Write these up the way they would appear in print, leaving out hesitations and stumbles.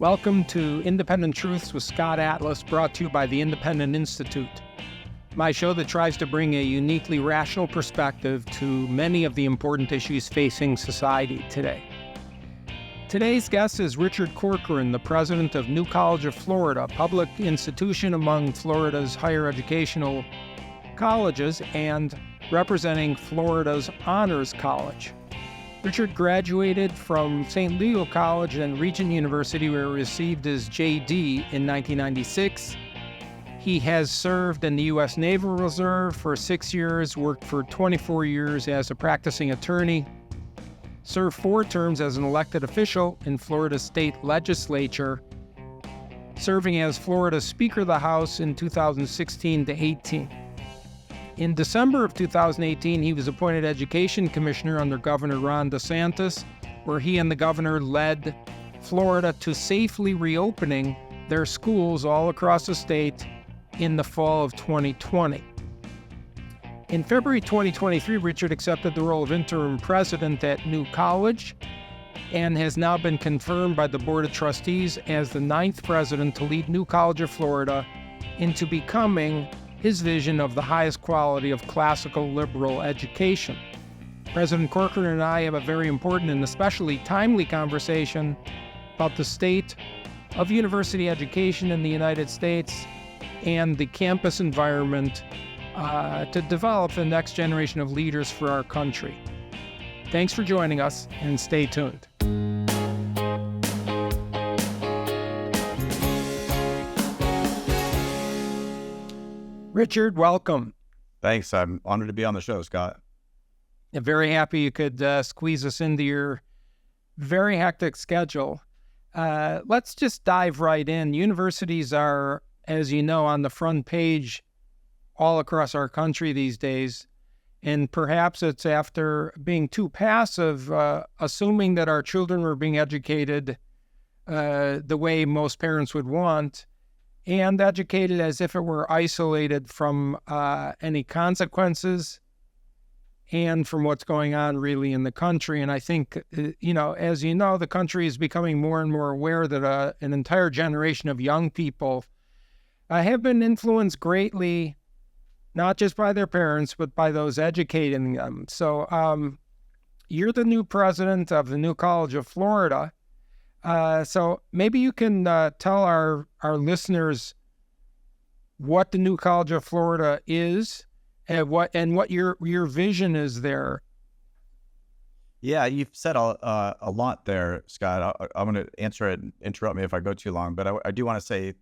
Welcome to Independent Truths with Scott Atlas, brought to you by the Independent Institute, my show that tries to bring a uniquely rational perspective to many of the important issues facing society today. Today's guest is Richard Corcoran, the president of New College of Florida, a public institution among Florida's higher educational colleges and representing Florida's Honors College. Richard graduated from St. Leo College and Regent University, where he received his JD in 1996. He has served in the U.S. Naval Reserve for 6 years, worked for 24 years as a practicing attorney, served 4 terms as an elected official in Florida's state legislature, serving as Florida's Speaker of the House in 2016 to 18. In December of 2018, he was appointed Education Commissioner under Governor Ron DeSantis, where he and the governor led Florida to safely reopening their schools all across the state in the fall of 2020. In February 2023, Richard accepted the role of interim president at New College and has now been confirmed by the Board of Trustees as the 9th president to lead New College of Florida into becoming his vision of the highest quality of classical liberal education. President Corcoran and I have a very important and especially timely conversation about the state of university education in the United States and the campus environment to develop the next generation of leaders for our country. Thanks for joining us, and stay tuned. Richard, welcome. Thanks. I'm honored to be on the show, Scott. I'm very happy you could squeeze us into your very hectic schedule. Let's just dive right in. Universities are, as you know, on the front page all across our country these days. And perhaps it's after being too passive, assuming that our children were being educated the way most parents would want, and educated as if it were isolated from any consequences and from what's going on really in the country. And I think, as you know, the country is becoming more and more aware that an entire generation of young people have been influenced greatly, not just by their parents, but by those educating them. So you're the new president of the New College of Florida. So maybe you can tell our listeners what the New College of Florida is and what your vision is there. Yeah, you've said a lot there, Scott. I'm going to answer it and interrupt me if I go too long, but I do want to say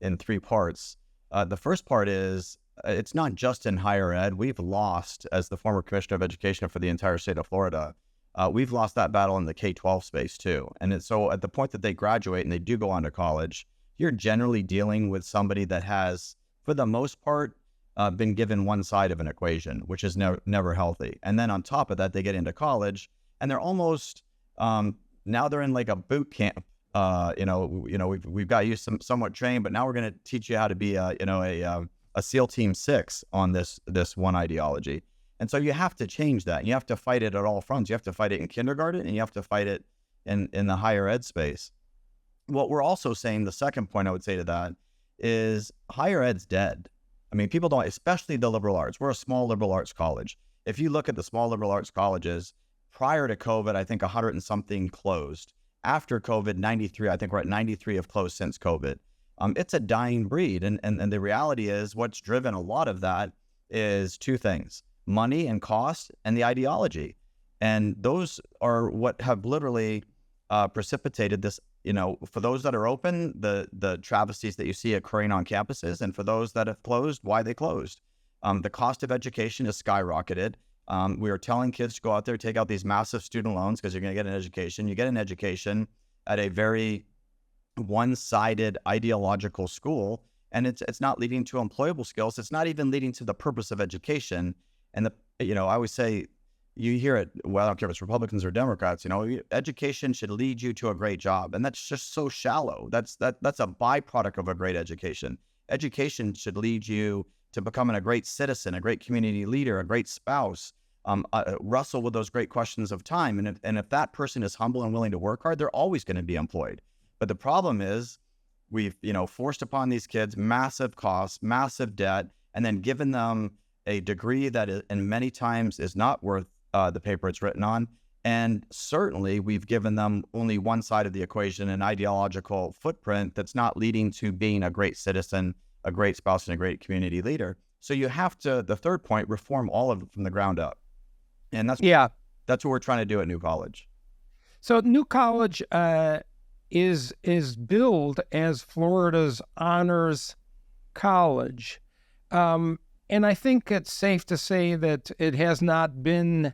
in 3 parts. The first part is it's not just in higher ed. We've lost, as the former Commissioner of Education for the entire state of Florida, we've lost that battle in the K-12 space too. And so at the point that they graduate and they do go on to college, you're generally dealing with somebody that has, for the most part, been given one side of an equation, which is never healthy. And then on top of that, they get into college and they're almost, now they're in like a boot camp. We've got you somewhat trained, but now we're going to teach you how to be a SEAL Team 6 on this one ideology. And so you have to change that. You have to fight it at all fronts. You have to fight it in kindergarten and you have to fight it in the higher ed space. What we're also saying, the second point I would say to that is higher ed's dead. I mean, people don't, especially the liberal arts. We're a small liberal arts college. If you look at the small liberal arts colleges, prior to COVID, I think 100 and something closed. After COVID, 93, I think we're at 93 have closed since COVID. It's a dying breed. And the reality is what's driven a lot of that is 2 things: money and cost and the ideology. And those are what have literally precipitated this, for those that are open, the travesties that you see occurring on campuses, and for those that have closed, why they closed. The cost of education has skyrocketed. We are telling kids to go out there, take out these massive student loans because you're going to get an education. You get an education at a very one-sided ideological school, and it's not leading to employable skills. It's not even leading to the purpose of education. And I always say, you hear it, well, I don't care if it's Republicans or Democrats, education should lead you to a great job. And that's just so shallow. That's a byproduct of a great education. Education should lead you to becoming a great citizen, a great community leader, a great spouse, wrestle with those great questions of time. And if that person is humble and willing to work hard, they're always going to be employed. But the problem is we've, forced upon these kids massive costs, massive debt, and then given them a degree that in many times is not worth the paper it's written on. And certainly we've given them only one side of the equation, an ideological footprint that's not leading to being a great citizen, a great spouse, and a great community leader. So you have to, the third point, reform all of it from the ground up. And that's what we're trying to do at New College. So New College is billed as Florida's honors college. And I think it's safe to say that it has not been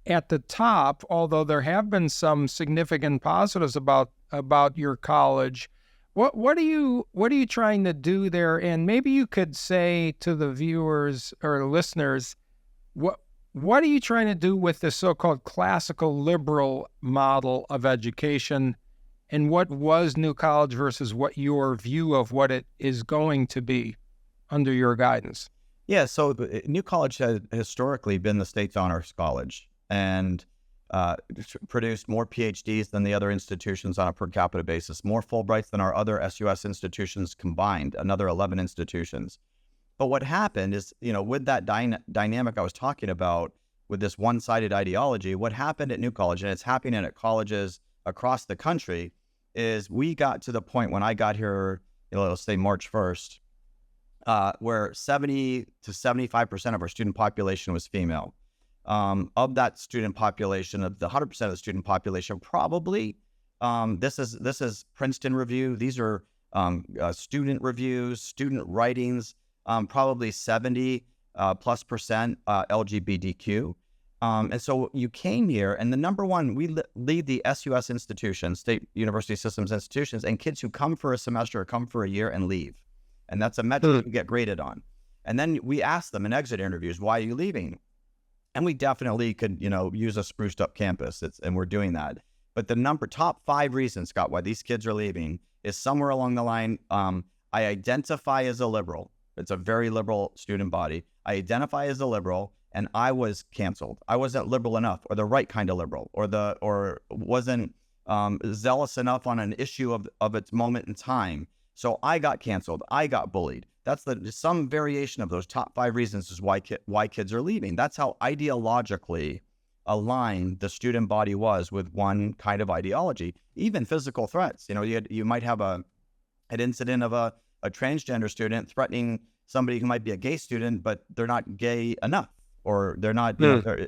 at the top, although there have been some significant positives about your college. What are you trying to do there? And maybe you could say to the viewers or listeners, what are you trying to do with the so-called classical liberal model of education, and what was New College versus what your view of what it is going to be under your guidance? Yeah, so New College has historically been the state's honors college, and produced more PhDs than the other institutions on a per capita basis, more Fulbrights than our other SUS institutions combined, another 11 institutions. But what happened is, with that dynamic I was talking about, with this one-sided ideology, what happened at New College, and it's happening at colleges across the country, is we got to the point when I got here, let's say March 1st, where 70 to 75% of our student population was female. Of that student population, of the 100% of the student population, probably, this is Princeton review. These are student reviews, student writings, probably 70 plus percent LGBTQ. And so you came here, and the number one, we lead the SUS institutions, state university systems institutions, and kids who come for a semester or come for a year and leave. And that's a metric you get graded on. And then we ask them in exit interviews, why are you leaving? And we definitely could, use a spruced up campus, and we're doing that. But the top 5 reasons, Scott, why these kids are leaving is somewhere along the line, I identify as a liberal. It's a very liberal student body. I identify as a liberal, and I was canceled. I wasn't liberal enough, or the right kind of liberal, or wasn't zealous enough on an issue of its moment in time. So I got canceled. I got bullied. That's some variation of those top 5 reasons is why kids are leaving. That's how ideologically aligned the student body was with one kind of ideology. Even physical threats. You might have an incident of a transgender student threatening somebody who might be a gay student, but they're not gay enough, or they're not. This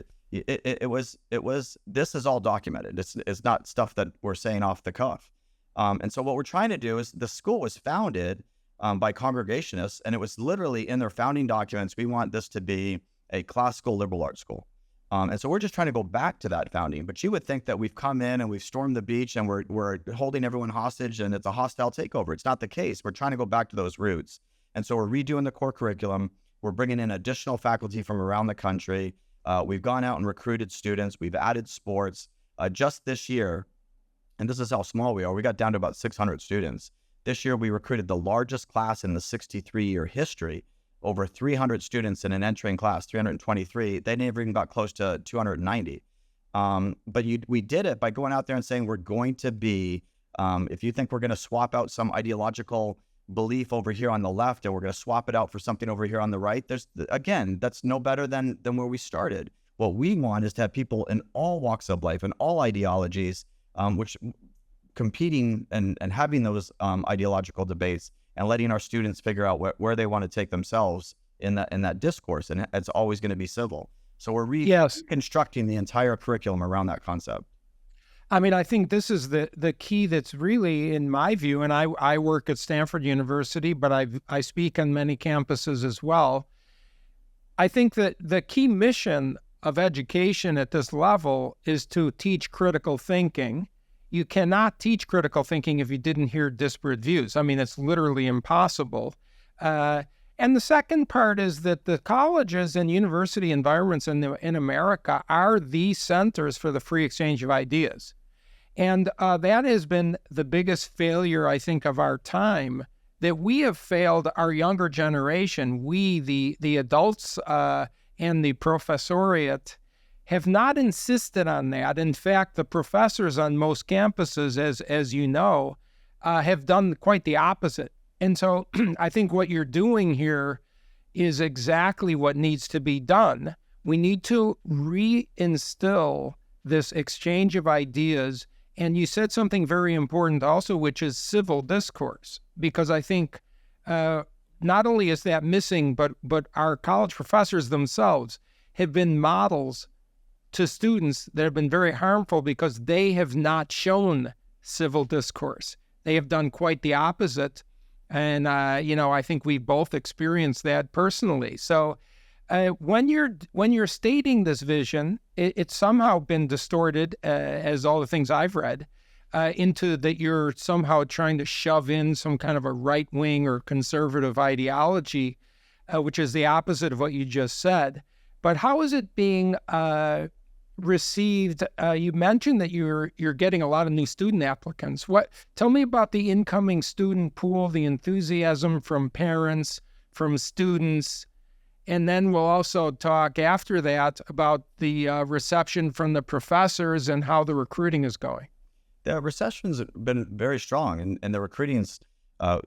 is all documented. It's not stuff that we're saying off the cuff. And so what we're trying to do is, the school was founded by Congregationists, and it was literally in their founding documents, we want this to be a classical liberal arts school. And so we're just trying to go back to that founding. But you would think that we've come in and we've stormed the beach and we're holding everyone hostage and it's a hostile takeover. It's not the case. We're trying to go back to those roots. And so we're redoing the core curriculum. We're bringing in additional faculty from around the country. We've gone out and recruited students. We've added sports. Just this year, and this is how small we are, we got down to about 600 students. This year, we recruited the largest class in the 63-year history, over 300 students in an entering class, 323. They never even got close to 290. But we did it by going out there and saying, we're going to be, if you think we're going to swap out some ideological belief over here on the left, and we're going to swap it out for something over here on the right, that's no better than where we started. What we want is to have people in all walks of life and all ideologies, which competing and having those ideological debates and letting our students figure out where they want to take themselves in that discourse. And it's always going to be civil. So we're reconstructing the entire curriculum around that concept. I mean, I think this is the key that's really, in my view, and I work at Stanford University, but I speak on many campuses as well. I think that the key mission of education at this level is to teach critical thinking. You cannot teach critical thinking if you didn't hear disparate views. I mean, it's literally impossible. And the second part is that the colleges and university environments in America are the centers for the free exchange of ideas. And that has been the biggest failure, I think, of our time, that we have failed our younger generation. We, the adults and the professoriate, have not insisted on that. In fact, the professors on most campuses, as you know, have done quite the opposite. And so I think what you're doing here is exactly what needs to be done. We need to reinstill this exchange of ideas. And you said something very important also, which is civil discourse, because I think not only is that missing, but our college professors themselves have been models to students that have been very harmful because they have not shown civil discourse. They have done quite the opposite. And, I think we both experienced that personally. So when you're stating this vision, it's somehow been distorted, as all the things I've read, into that you're somehow trying to shove in some kind of a right-wing or conservative ideology, which is the opposite of what you just said. But how is it being received? You mentioned that you're getting a lot of new student applicants. Tell me about the incoming student pool, the enthusiasm from parents, from students, and then we'll also talk after that about the reception from the professors and how the recruiting is going. The reception's been very strong, and the recruiting's I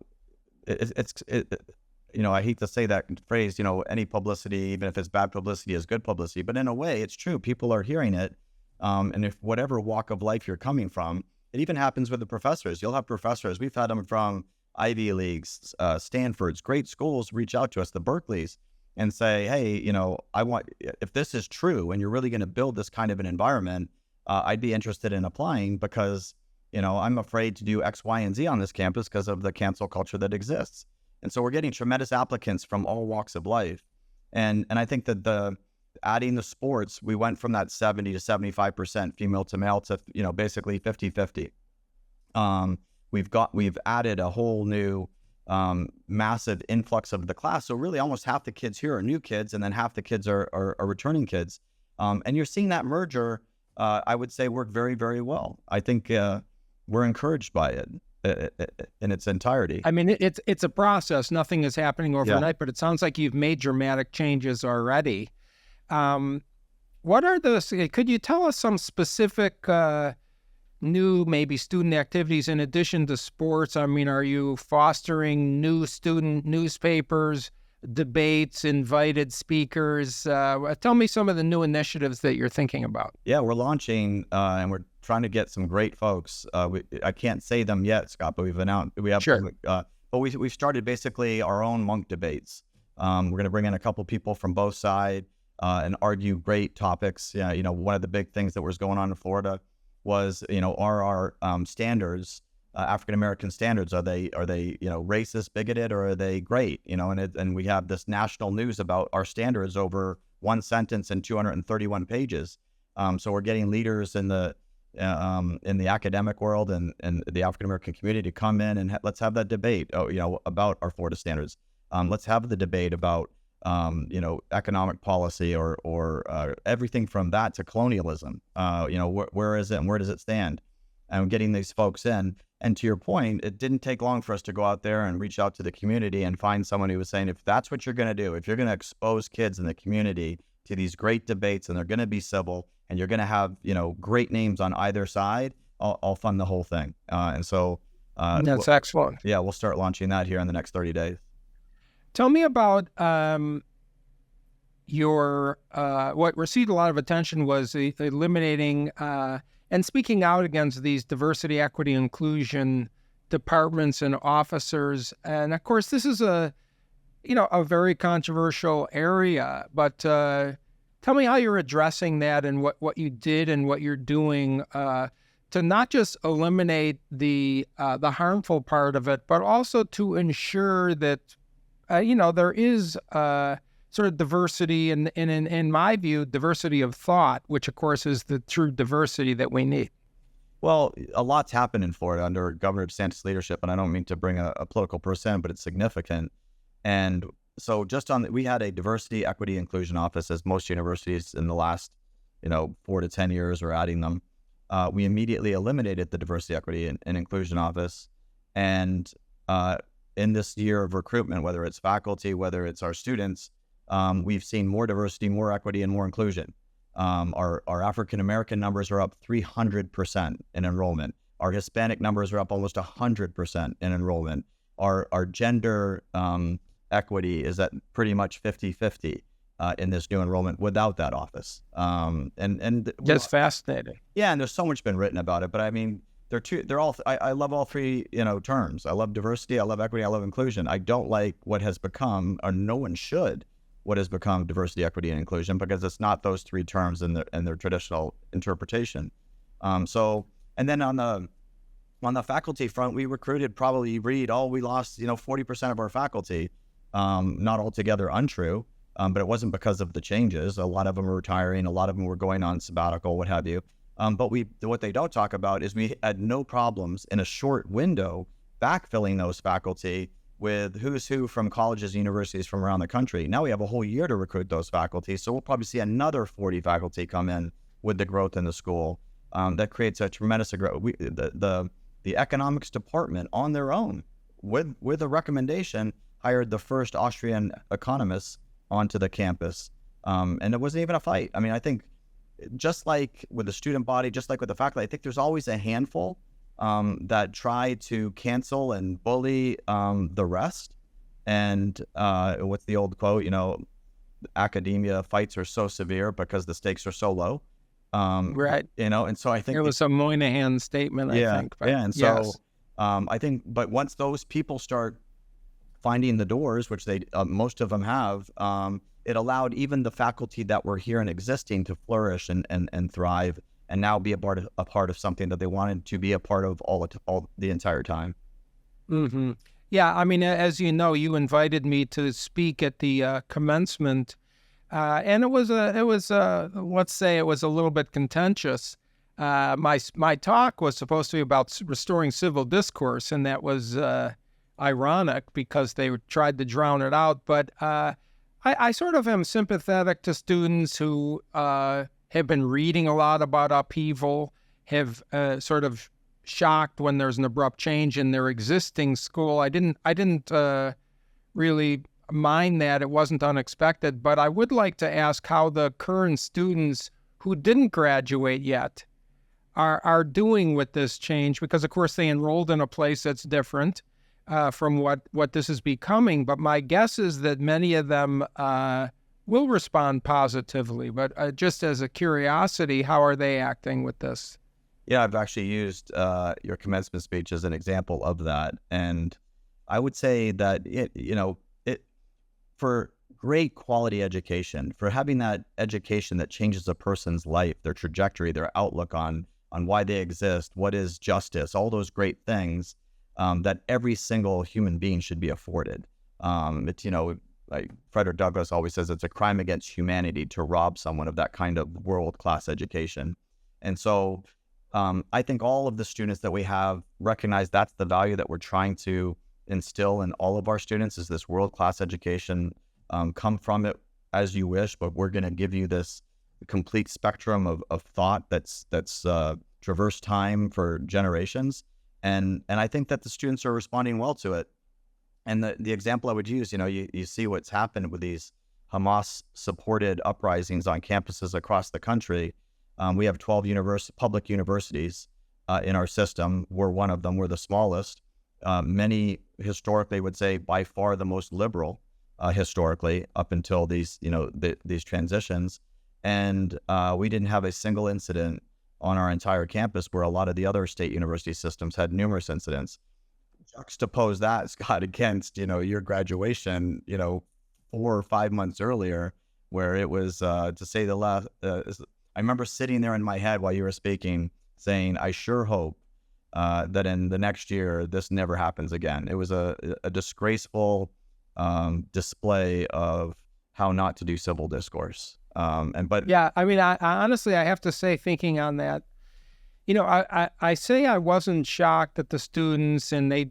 hate to say that phrase, any publicity, even if it's bad publicity, is good publicity. But in a way, it's true. People are hearing it. And if whatever walk of life you're coming from, it even happens with the professors. You'll have professors. We've had them from Ivy Leagues, Stanfords, great schools reach out to us, the Berkeleys, and say, hey, if this is true and you're really going to build this kind of an environment, I'd be interested in applying because, I'm afraid to do X, Y, and Z on this campus because of the cancel culture that exists. And so we're getting tremendous applicants from all walks of life. And I think that adding the sports, we went from that 70 to 75% female to male to, basically 50-50. We've added a whole new massive influx of the class. So really almost half the kids here are new kids, and then half the kids are returning kids. And you're seeing that merger, I would say, work very, very well. I think we're encouraged by it in its entirety. I mean, it's a process. Nothing is happening overnight, but it sounds like you've made dramatic changes already. What are those? Could you tell us some specific new, maybe student activities in addition to sports? I mean, are you fostering new student newspapers, debates, invited speakers? Tell me some of the new initiatives that you're thinking about. Yeah, we're launching, and we're trying to get some great folks. I can't say them yet, Scott, but Sure. But we've started basically our own monk debates. We're going to bring in a couple people from both sides and argue great topics. One of the big things that was going on in Florida was, are our standards, African American standards, are they racist, bigoted, or are they great? And we have this national news about our standards over one sentence and 231 pages. So we're getting leaders in the academic world and the African American community to come in and let's have that debate. About our Florida standards. Let's have the debate about economic policy or everything from that to colonialism. Where is it and where does it stand? And getting these folks in. And to your point, it didn't take long for us to go out there and reach out to the community and find someone who was saying, if that's what you're going to do, if you're going to expose kids in the community to these great debates and they're going to be civil and you're going to have, great names on either side, I'll fund the whole thing. And so that's excellent. Yeah, we'll start launching that here in the next 30 days. Tell me about your what received a lot of attention was eliminating and speaking out against these diversity, equity, inclusion departments and officers. And of course, this is a very controversial area, but tell me how you're addressing that and what you did and what you're doing to not just eliminate the harmful part of it, but also to ensure that, there is sort of diversity and in my view, diversity of thought, which of course is the true diversity that we need. Well, a lot's happened in Florida under Governor DeSantis' leadership, and I don't mean to bring a political person, but it's significant. And so we had a diversity, equity, inclusion office, as most universities in the last, 4 to 10 years are adding them. We immediately eliminated the diversity, equity, and inclusion office. And in this year of recruitment, whether it's faculty, whether it's our students, we've seen more diversity, more equity, and more inclusion. Our African-American numbers are up 300% in enrollment. Our Hispanic numbers are up almost 100% in enrollment. Our gender equity is at pretty much 50-50 in this new enrollment without that office. That's fascinating. Yeah, and there's so much been written about it, but I mean, I love all three, terms. I love diversity, I love equity, I love inclusion. I don't like what has become, or no one should, what has become diversity, equity, and inclusion, because it's not those three terms in their traditional interpretation. And then on the faculty front, we recruited, probably we lost 40% of our faculty. Not altogether untrue, but it wasn't because of the changes. A lot of them were retiring, a lot of them were going on sabbatical, what have you. But what they don't talk about is we had no problems in a short window backfilling those faculty with who's who from colleges and universities from around the country. Now we have a whole year to recruit those faculty, so we'll probably see another 40 faculty come in with the growth in the school. That creates a tremendous growth. The economics department, on their own, with a recommendation, hired the first Austrian economists onto the campus, and it wasn't even a fight. I mean, I think just like with the student body, just like with the faculty, I think there's always a handful that try to cancel and bully the rest. And what's the old quote? Academia fights are so severe because the stakes are so low. Right. And so I think it was a Moynihan statement, I think. But yeah. And so yes. I think, but once those people start finding the doors, which they most of them have, it allowed even the faculty that were here and existing to flourish and thrive, and now be a part of something that they wanted to be a part of all the entire time. Mm-hmm. Yeah, I mean, as you know, you invited me to speak at the commencement, and it was let's say it was a little bit contentious. My talk was supposed to be about restoring civil discourse, and that was ironic because they tried to drown it out. But I sort of am sympathetic to students who have been reading a lot about upheaval, have sort of shocked when there's an abrupt change in their existing school. I didn't really mind that. It wasn't unexpected, but I would like to ask how the current students who didn't graduate yet are doing with this change, because of course they enrolled in a place that's different from what this is becoming. But my guess is that many of them will respond positively. But just as a curiosity, how are they acting with this? Yeah, I've actually used your commencement speech as an example of that. And I would say that for great quality education, for having that education that changes a person's life, their trajectory, their outlook on why they exist, what is justice, all those great things that every single human being should be afforded. It's, like Frederick Douglass always says, it's a crime against humanity to rob someone of that kind of world-class education. And so I think all of the students that we have recognize that's the value that we're trying to instill in all of our students, is this world-class education. Come from it as you wish, but we're going to give you this complete spectrum of thought that's traversed time for generations. And I think that the students are responding well to it. And the example I would use, you see what's happened with these Hamas-supported uprisings on campuses across the country. We have 12 public universities in our system. We're one of them. We're the smallest. Many historically would say by far the most liberal historically, up until these transitions. And we didn't have a single incident on our entire campus, where a lot of the other state university systems had numerous incidents. Juxtapose that, Scott, against, your graduation, 4 or 5 months earlier, where it was, to say the last, I remember sitting there in my head while you were speaking saying, I sure hope that in the next year, this never happens again. It was a disgraceful display of how not to do civil discourse. Yeah, I mean, I honestly, I have to say, thinking on that, I say I wasn't shocked at the students, and they had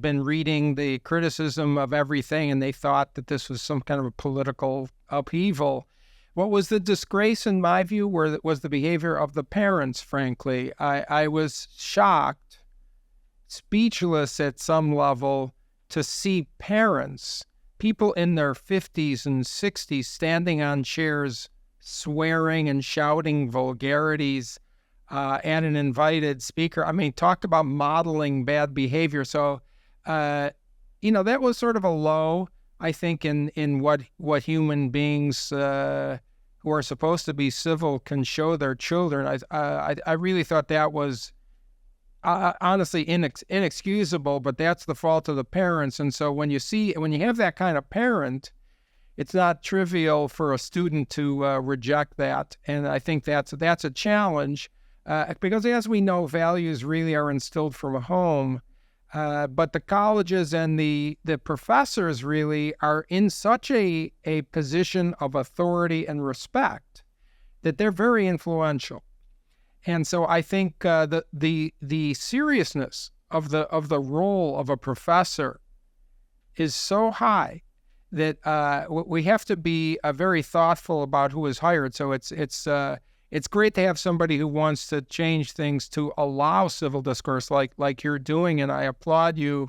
been reading the criticism of everything, and they thought that this was some kind of a political upheaval. What was the disgrace, in my view, was the behavior of the parents, frankly. I was shocked, speechless at some level, to see parents, people in their 50s and 60s, standing on chairs, swearing and shouting vulgarities and an invited speaker. I mean, talked about modeling bad behavior. So, that was sort of a low, I think, in what human beings who are supposed to be civil can show their children. I really thought that was honestly inexcusable, but that's the fault of the parents. And so when you have that kind of parent, it's not trivial for a student to reject that. And I think that's a challenge because, as we know, values really are instilled from home. But the colleges and the professors really are in such a position of authority and respect that they're very influential. And so I think the seriousness of the role of a professor is so high that we have to be very thoughtful about who is hired. So it's great to have somebody who wants to change things to allow civil discourse like you're doing, and I applaud you.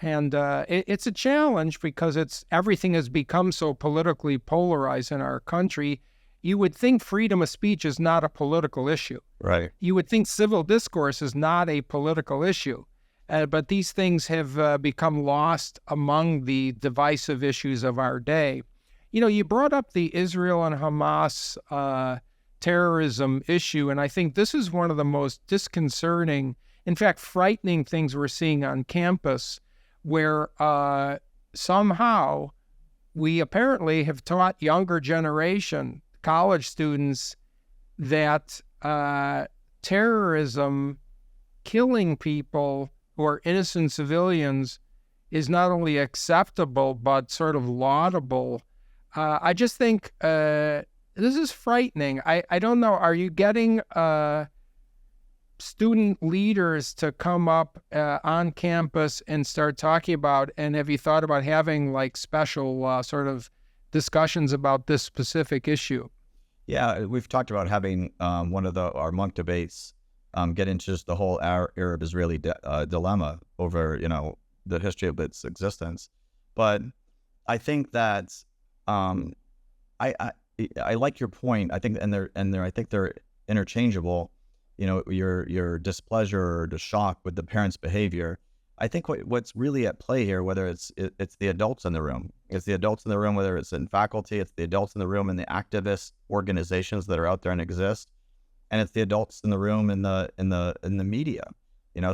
And it's a challenge because everything has become so politically polarized in our country. You would think freedom of speech is not a political issue. Right. You would think civil discourse is not a political issue. But these things have become lost among the divisive issues of our day. You brought up the Israel and Hamas terrorism issue, and I think this is one of the most disconcerting, in fact, frightening things we're seeing on campus, where somehow we apparently have taught younger generation, college students, that terrorism, killing people who are innocent civilians, is not only acceptable but sort of laudable. I just think this is frightening. I don't know. Are you getting student leaders to come up on campus and start talking about, and have you thought about having like special sort of discussions about this specific issue? Yeah, we've talked about having one of our monk debates get into just the whole Arab-Israeli dilemma over, the history of its existence. But I think that I like your point. I think, I think they're interchangeable. Your displeasure or the shock with the parents' behavior. I think what's really at play here, whether it's the adults in the room, whether it's in faculty, it's the adults in the room and the activist organizations that are out there and exist, and it's the adults in the room in the media.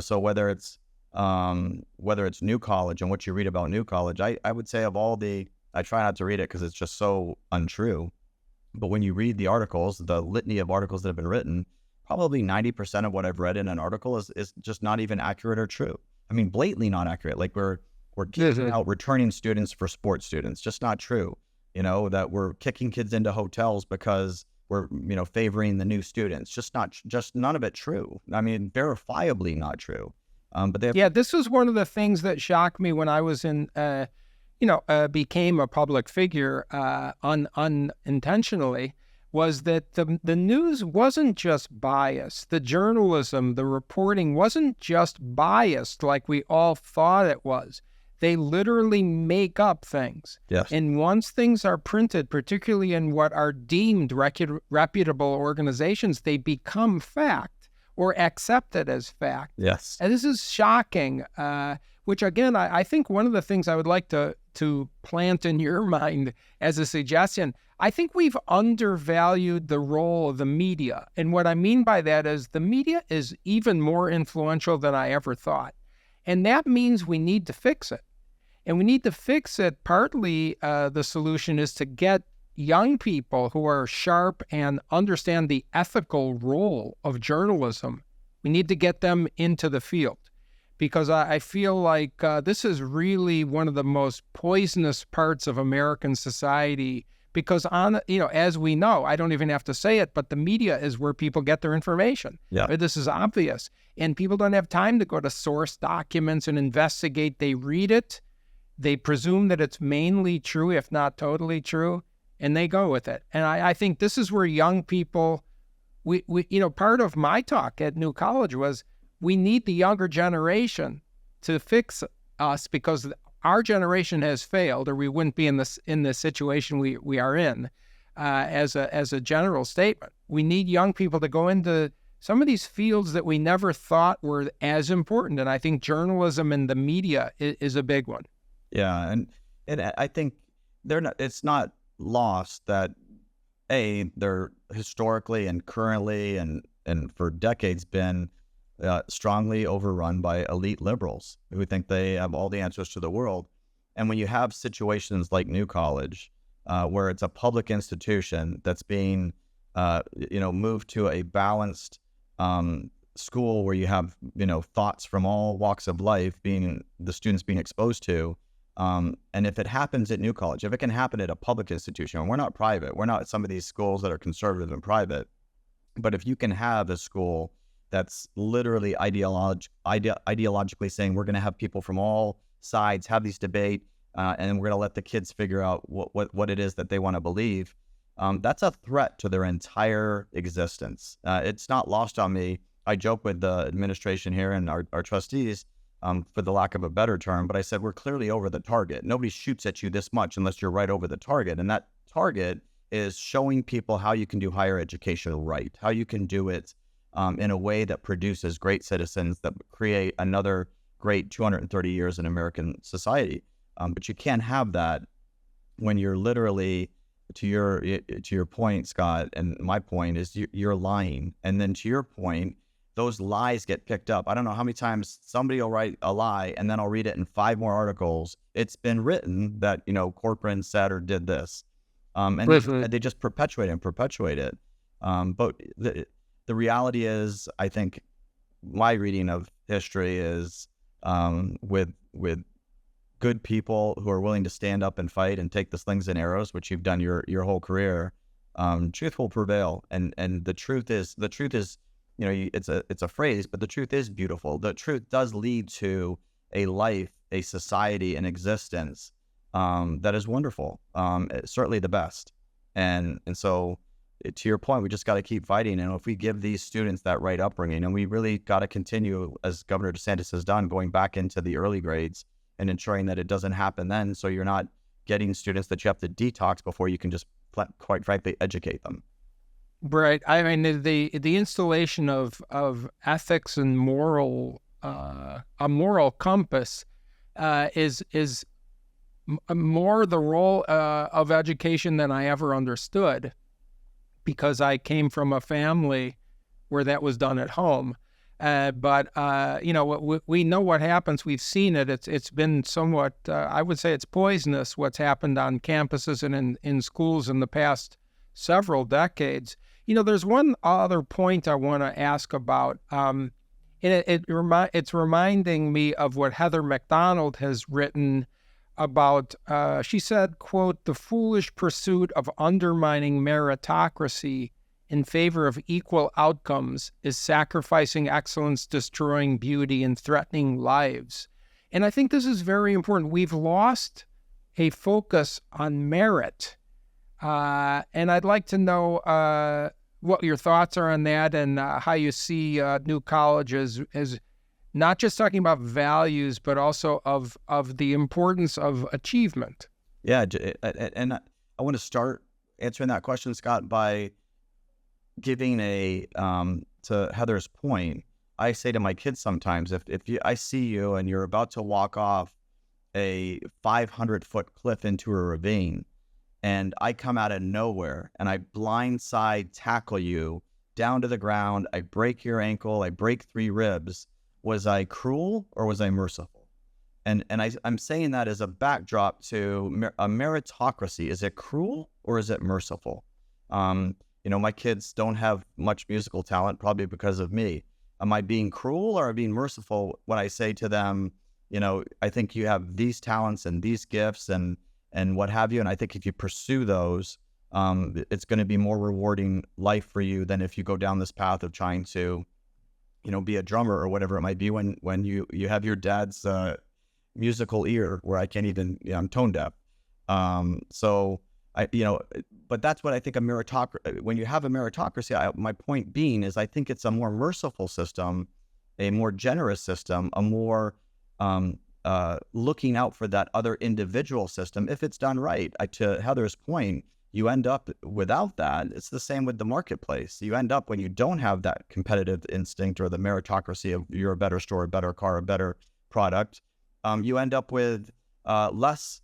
So whether it's New College and what you read about New College, I would say I try not to read it because it's just so untrue. But when you read the articles, the litany of articles that have been written, probably 90% of what I've read in an article is just not even accurate or true. I mean, blatantly not accurate. Like we're kicking out returning students for sports students. Just not true. That we're kicking kids into hotels because we're, favoring the new students. Just none of it true. I mean, verifiably not true. But this was one of the things that shocked me when I was became a public figure unintentionally, was that the news wasn't just biased. The journalism, the reporting wasn't just biased like we all thought it was. They literally make up things. Yes. And once things are printed, particularly in what are deemed reputable organizations, they become fact or accepted as fact. Yes. And this is shocking, which again, I think one of the things I would like to plant in your mind as a suggestion, I think we've undervalued the role of the media. And what I mean by that is the media is even more influential than I ever thought. And that means we need to fix it. And we need to fix it. Partly the solution is to get young people who are sharp and understand the ethical role of journalism. We need to get them into the field, because I feel like this is really one of the most poisonous parts of American society. Because as we know, I don't even have to say it, but the media is where people get their information. Yeah. This is obvious. And people don't have time to go to source documents and investigate. They read it. They presume that it's mainly true, if not totally true, and they go with it. And I think this is where young people, we part of my talk at New College was we need the younger generation to fix us, because our generation has failed, or we wouldn't be in this situation we are in. As a general statement, we need young people to go into some of these fields that we never thought were as important. And I think journalism and the media is a big one. Yeah, and I think it's not lost that they're historically and currently and for decades been strongly overrun by elite liberals who think they have all the answers to the world. And when you have situations like New College, where it's a public institution that's being moved to a balanced school where you have thoughts from all walks of life being the students being exposed to. And if it happens at New College, if it can happen at a public institution, and we're not private, we're not some of these schools that are conservative and private, but if you can have a school that's literally ideologically saying we're going to have people from all sides have these debate, and we're going to let the kids figure out what it is that they want to believe, that's a threat to their entire existence. It's not lost on me. I joke with the administration here and our trustees, for the lack of a better term, but I said, we're clearly over the target. Nobody shoots at you this much unless you're right over the target. And that target is showing people how you can do higher education right, how you can do it in a way that produces great citizens that create another great 230 years in American society. But you can't have that when you're literally, to your point, Scott, and my point is you're lying. And then to your point, those lies get picked up. I don't know how many times somebody will write a lie and then I'll read it in 5 more articles. It's been written that, Corcoran said or did this. And they just perpetuate it. But the reality is, I think my reading of history is with good people who are willing to stand up and fight and take the slings and arrows, which you've done your whole career, truth will prevail. And the truth is, it's a phrase, but the truth is beautiful. The truth does lead to a life, a society, an existence that is wonderful. Certainly the best. And so, to your point, we just got to keep fighting. And if we give these students that right upbringing, and we really got to continue, as Governor DeSantis has done, going back into the early grades and ensuring that it doesn't happen then. So you're not getting students that you have to detox before you can just, quite frankly, educate them. Right. I mean, the installation of ethics and a moral compass is more the role of education than I ever understood, because I came from a family where that was done at home. But we know what happens. We've seen it. It's been somewhat, I would say it's poisonous what's happened on campuses and in schools in the past several decades. There's one other point I want to ask about. It's reminding me of what Heather McDonald has written about. She said, quote, "The foolish pursuit of undermining meritocracy in favor of equal outcomes is sacrificing excellence, destroying beauty, and threatening lives." And I think this is very important. We've lost a focus on merit. And I'd like to know what your thoughts are on that, and how you see New College as not just talking about values, but also of the importance of achievement. Yeah, and I want to start answering that question, Scott, by giving to Heather's point. I say to my kids sometimes, if I see you and you're about to walk off a 500-foot cliff into a ravine, and I come out of nowhere and I blindside tackle you down to the ground, I break your ankle, I break 3 ribs, was I cruel or was I merciful? And I'm saying that as a backdrop to a meritocracy. Is it cruel or is it merciful? My kids don't have much musical talent, probably because of me. Am I being cruel or am I being merciful when I say to them, I think you have these talents and these gifts and what have you. And I think if you pursue those, it's going to be more rewarding life for you than if you go down this path of trying to, be a drummer or whatever it might be when you have your dad's musical ear where I can't even, I'm tone deaf. But that's what I think a meritocracy, when you have a meritocracy, my point being is I think it's a more merciful system, a more generous system, a more looking out for that other individual system if it's done right. To Heather's point, you end up without that. It's the same with the marketplace. You end up when you don't have that competitive instinct or the meritocracy of you're a better store, a better car, a better product. You end up with less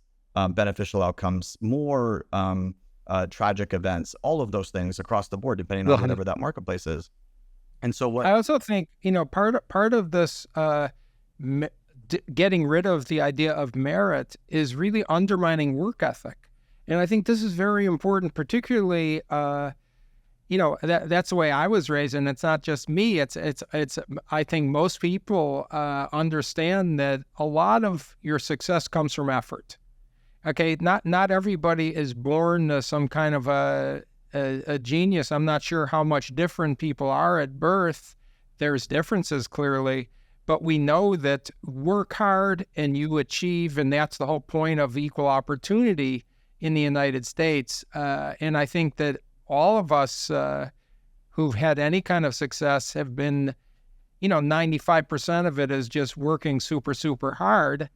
beneficial outcomes, more tragic events, all of those things across the board, depending on whatever that marketplace is. And so what I also think, part of this getting rid of the idea of merit is really undermining work ethic. And I think this is very important, particularly, that's the way I was raised, and it's not just me. It's. I think most people understand that a lot of your success comes from effort. Okay, not everybody is born some kind of a genius. I'm not sure how much different people are at birth. There's differences clearly, but we know that work hard and you achieve, and that's the whole point of equal opportunity in the United States. And I think that all of us who've had any kind of success have been, 95% of it is just working super, super hard.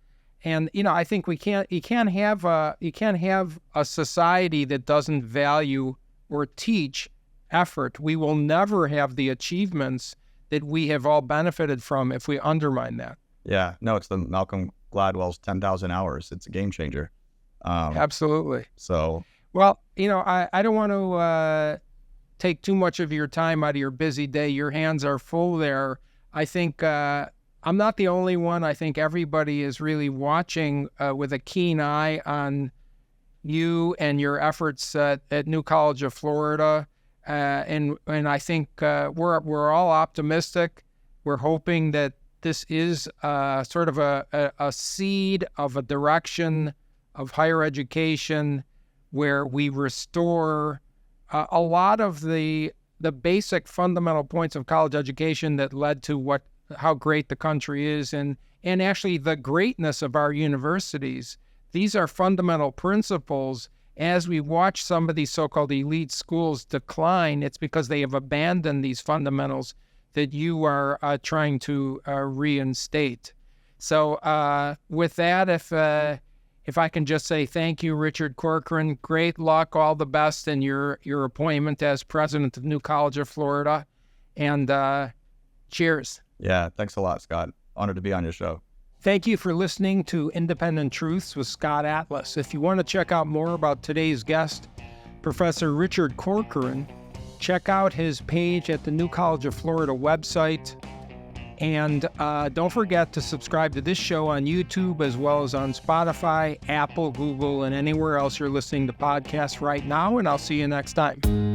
And, I think you can't have a society that doesn't value or teach effort. We will never have the achievements that we have all benefited from if we undermine that. Yeah, no, it's the Malcolm Gladwell's 10,000 hours. It's a game changer. Absolutely. So, well, I don't want to take too much of your time out of your busy day. Your hands are full there. I think I'm not the only one. I think everybody is really watching with a keen eye on you and your efforts at New College of Florida. And I think we're all optimistic. We're hoping that this is sort of a seed of a direction of higher education where we restore a lot of the basic fundamental points of college education that led to how great the country is and actually the greatness of our universities. These are fundamental principles. As we watch some of these so-called elite schools decline, it's because they have abandoned these fundamentals that you are trying to reinstate. So with that, if I can just say thank you, Richard Corcoran. Great luck, all the best in your appointment as president of New College of Florida. And cheers. Yeah, thanks a lot, Scott. Honored to be on your show. Thank you for listening to Independent Truths with Scott Atlas. If you want to check out more about today's guest, Professor Richard Corcoran, check out his page at the New College of Florida website. And don't forget to subscribe to this show on YouTube as well as on Spotify, Apple, Google, and anywhere else you're listening to podcasts right now. And I'll see you next time.